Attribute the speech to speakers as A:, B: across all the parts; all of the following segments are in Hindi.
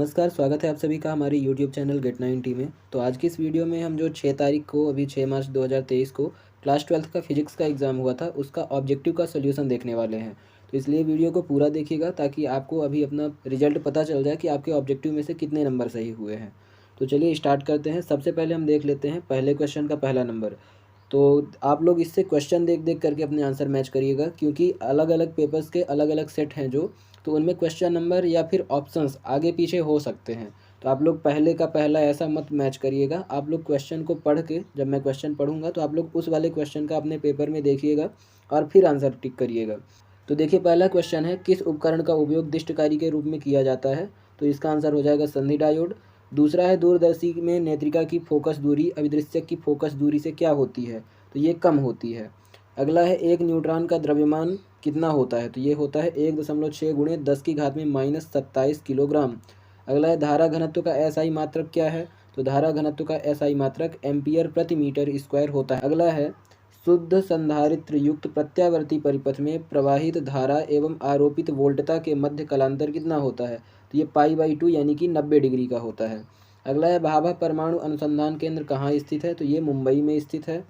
A: नमस्कार, स्वागत है आप सभी का हमारे यूट्यूब चैनल गेट 90 में। तो आज की इस वीडियो में हम जो 6 तारीख को अभी 6 मार्च 2023 को क्लास 12th का फिजिक्स का एग्ज़ाम हुआ था उसका ऑब्जेक्टिव का सॉल्यूशन देखने वाले हैं। तो इसलिए वीडियो को पूरा देखिएगा ताकि आपको अभी अपना रिजल्ट पता चल जाए कि आपके ऑब्जेक्टिव में से कितने नंबर सही हुए हैं। तो चलिए स्टार्ट करते हैं। सबसे पहले हम देख लेते हैं पहले क्वेश्चन का पहला नंबर। तो आप लोग इससे क्वेश्चन देख देख करके अपने आंसर मैच करिएगा, क्योंकि अलग अलग पेपर्स के अलग अलग सेट हैं जो, तो उनमें क्वेश्चन नंबर या फिर ऑप्शंस आगे पीछे हो सकते हैं। तो आप लोग पहले का पहला ऐसा मत मैच करिएगा। आप लोग क्वेश्चन को पढ़ के, जब मैं क्वेश्चन पढ़ूंगा तो आप लोग उस वाले क्वेश्चन का अपने पेपर में देखिएगा और फिर आंसर टिक करिएगा। तो देखिए, पहला क्वेश्चन है, किस उपकरण का उपयोग दिष्टकारी के रूप में किया जाता है? तो इसका आंसर हो जाएगा संधि डायोड। दूसरा है, दूरदर्शी में नेत्रिका की फोकस दूरी अभिदृश्यक की फोकस दूरी से क्या होती है? तो ये कम होती है। अगला है, एक न्यूट्रॉन का द्रव्यमान कितना होता है? तो ये होता है 1.6 गुणे 10 की घात में -27 किलोग्राम। अगला है, धारा घनत्व का एसआई मात्रक क्या है? तो धारा घनत्व का एसआई मात्रक एम्पियर प्रति मीटर स्क्वायर होता है। अगला है, शुद्ध संधारित्र युक्त प्रत्यावर्ती परिपथ में प्रवाहित धारा एवं आरोपित वोल्टता के मध्य कलांतर कितना होता है? तो ये π/2 यानी कि 90 डिग्री का होता है। अगला है, भाभा परमाणु अनुसंधान केंद्र कहाँ स्थित है? तो ये मुंबई में स्थित है।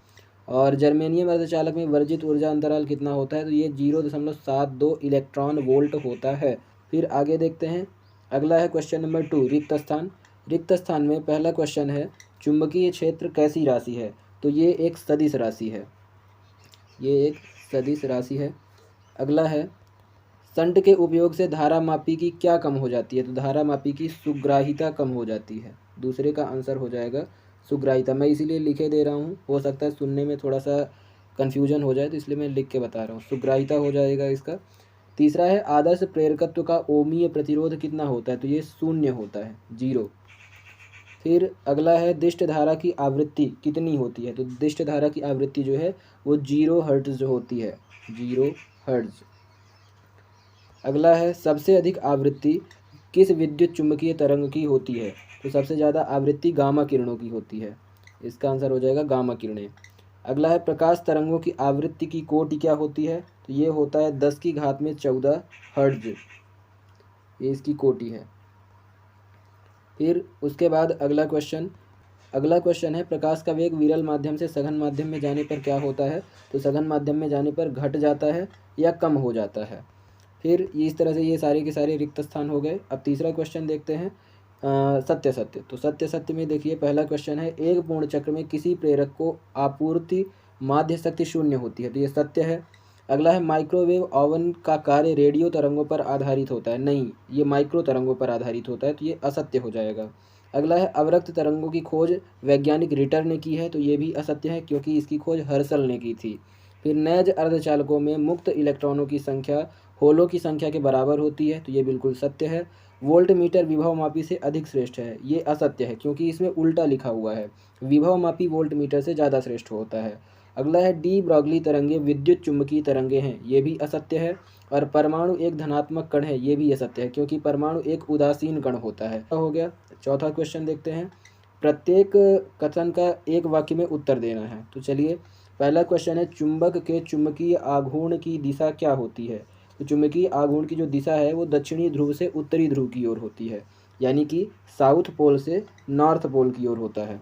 A: और जर्मेनियम अर्धचालक में वर्जित ऊर्जा अंतराल कितना होता है? तो ये 0.72 इलेक्ट्रॉन वोल्ट होता है। फिर आगे देखते हैं। अगला है क्वेश्चन नंबर 2, रिक्त स्थान। रिक्त स्थान में पहला क्वेश्चन है, चुंबकीय क्षेत्र कैसी राशि है? तो ये एक सदिश राशि है। ये एक सदिश राशि है। अगला है, संट के उपयोग से धारामापी की क्या कम हो जाती है? तो धारामापी की सुग्राहिता कम हो जाती है। दूसरे का आंसर हो जाएगा सुग्राहिता। मैं इसीलिए लिखे दे रहा हूँ, हो सकता है सुनने में थोड़ा सा कन्फ्यूजन हो जाए, तो इसलिए मैं लिख के बता रहा हूँ। सुग्राहिता हो जाएगा इसका। तीसरा है, आदर्श प्रेरकत्व का ओमीय प्रतिरोध कितना होता है? तो ये 0 होता है, 0। फिर अगला है, दिष्ट धारा की आवृत्ति कितनी होती है? तो दिष्ट धारा की आवृत्ति जो है वो 0 हर्ट्ज होती है, 0 हर्ट्ज। अगला है, सबसे अधिक आवृत्ति किस विद्युत चुंबकीय तरंग की होती है? तो सबसे ज़्यादा आवृत्ति गामा किरणों की होती है। इसका आंसर हो जाएगा गामा किरणें। अगला है, प्रकाश तरंगों की आवृत्ति की कोटि क्या होती है? तो ये होता है 10 की घात में 14 हर्ट्ज, ये इसकी कोटि है। फिर उसके बाद अगला क्वेश्चन है, प्रकाश का वेग विरल माध्यम से सघन माध्यम में जाने पर क्या होता है? तो सघन माध्यम में जाने पर घट जाता है या कम हो जाता है। फिर इस तरह से ये सारे के सारे रिक्त स्थान हो गए। अब तीसरा क्वेश्चन देखते हैं, सत्य सत्य। तो सत्य सत्य में देखिए, पहला क्वेश्चन है, एक पूर्ण चक्र में किसी प्रेरक को आपूर्ति माध्य शक्ति 0 होती है। तो ये सत्य है। अगला है, माइक्रोवेव ओवन का कार्य रेडियो तरंगों पर आधारित होता है। नहीं, ये माइक्रो तरंगों पर आधारित होता है, तो ये असत्य हो जाएगा। अगला है, अवरक्त तरंगों की खोज वैज्ञानिक रिटर ने की है। तो ये भी असत्य है, क्योंकि इसकी खोज हर्सल ने की थी। फिर नैज अर्धचालकों में मुक्त इलेक्ट्रॉनों की संख्या होलों की संख्या के बराबर होती है। तो ये बिल्कुल सत्य है। वोल्ट मीटर विभवमापी से अधिक श्रेष्ठ है। ये असत्य है, क्योंकि इसमें उल्टा लिखा हुआ है, विभवमापी वोल्ट मीटर से ज़्यादा श्रेष्ठ होता है। अगला है, डी ब्रॉगली तरंगे विद्युत चुंबकीय तरंगे हैं। ये भी असत्य है। और परमाणु एक धनात्मक कण है। ये भी असत्य है, क्योंकि परमाणु एक उदासीन कण होता है। हो गया। चौथा क्वेश्चन देखते हैं, प्रत्येक कथन का एक वाक्य में उत्तर देना है। तो चलिए, पहला क्वेश्चन है, चुंबक के चुंबकीय आघूर्ण की दिशा क्या होती है? तो चुंबकीय आघूर्ण की जो दिशा है वो दक्षिणी ध्रुव से उत्तरी ध्रुव की ओर होती है, यानी कि साउथ पोल से नॉर्थ पोल की ओर होता है।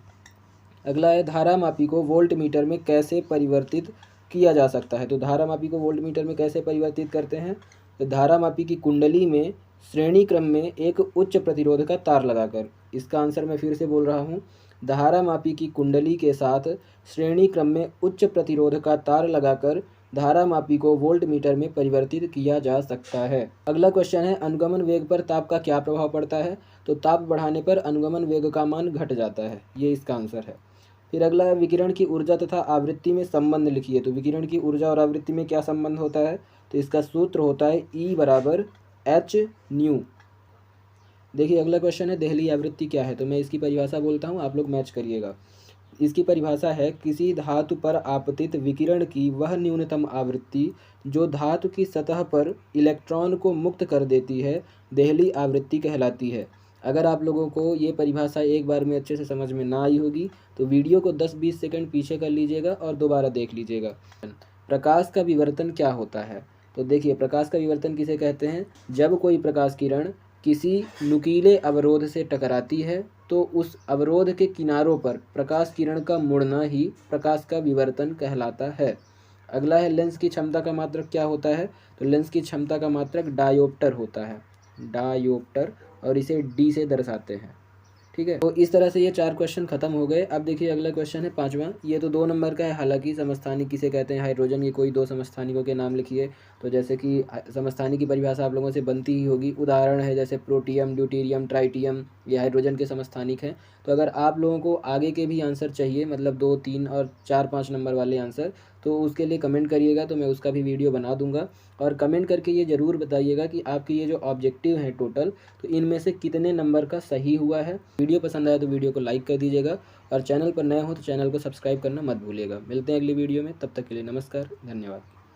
A: अगला है, धारामापी को वोल्ट मीटर में कैसे परिवर्तित किया जा सकता है? तो धारामापी को वोल्ट मीटर में कैसे परिवर्तित करते हैं? तो धारामापी की कुंडली में श्रेणी क्रम में एक उच्च प्रतिरोध का तार लगाकर। इसका आंसर मैं फिर से बोल रहा हूँ, धारामापी की कुंडली के साथ श्रेणी क्रम में उच्च प्रतिरोध का तार लगाकर धारामापी को वोल्ट मीटर में परिवर्तित किया जा सकता है। अगला क्वेश्चन है, अनुगमन वेग पर ताप का क्या प्रभाव पड़ता है? तो ताप बढ़ाने पर अनुगमन वेग का मान घट जाता है। ये इसका आंसर है। फिर अगला है, विकिरण की ऊर्जा तथा आवृत्ति में संबंध लिखिए। तो विकिरण की ऊर्जा और आवृत्ति में क्या संबंध होता है? तो इसका सूत्र होता है E बराबर h न्यू। देखिए, अगला क्वेश्चन है, देहली आवृत्ति क्या है? तो मैं इसकी परिभाषा बोलता हूँ, आप लोग मैच करिएगा। इसकी परिभाषा है, किसी धातु पर आपतित विकिरण की वह न्यूनतम आवृत्ति जो धातु की सतह पर इलेक्ट्रॉन को मुक्त कर देती है, देहली आवृत्ति कहलाती है। अगर आप लोगों को ये परिभाषा एक बार में अच्छे से समझ में ना आई होगी तो वीडियो को 10-20 सेकंड पीछे कर लीजिएगा और दोबारा देख लीजिएगा। प्रकाश का विवर्तन क्या होता है? तो देखिए, प्रकाश का विवर्तन किसे कहते हैं? जब कोई प्रकाश किरण किसी नुकीले अवरोध से टकराती है तो उस अवरोध के किनारों पर प्रकाश किरण का मुड़ना ही प्रकाश का विवर्तन कहलाता है। अगला है लेंस की क्षमता का मात्रक क्या होता है? तो लेंस की क्षमता का मात्रक डायोप्टर होता है, डायोप्टर, और इसे डी से दर्शाते हैं। ठीक है, तो इस तरह से ये 4 क्वेश्चन खत्म हो गए। अब देखिए अगला क्वेश्चन है 5वां। ये तो 2 नंबर का है। हालांकि समस्थानिक किसे कहते हैं? हाइड्रोजन के कोई 2 समस्थानिकों के नाम लिखिए। तो जैसे कि समस्थानिक की परिभाषा आप लोगों से बनती ही होगी। उदाहरण है जैसे प्रोटियम, ड्यूटेरियम, ट्राइटियम, ये हाइड्रोजन के समस्थानिक हैं। तो अगर आप लोगों को आगे के भी आंसर चाहिए, मतलब 2, 3 और 4, 5 नंबर वाले आंसर, तो उसके लिए कमेंट करिएगा, तो मैं उसका भी वीडियो बना दूंगा। और कमेंट करके ये ज़रूर बताइएगा कि आपके ये जो ऑब्जेक्टिव हैं टोटल, तो इनमें से कितने नंबर का सही हुआ है। वीडियो पसंद आया तो वीडियो को लाइक कर दीजिएगा, और चैनल पर नए हो तो चैनल को सब्सक्राइब करना मत भूलिएगा। मिलते हैं अगली वीडियो में, तब तक के लिए नमस्कार, धन्यवाद।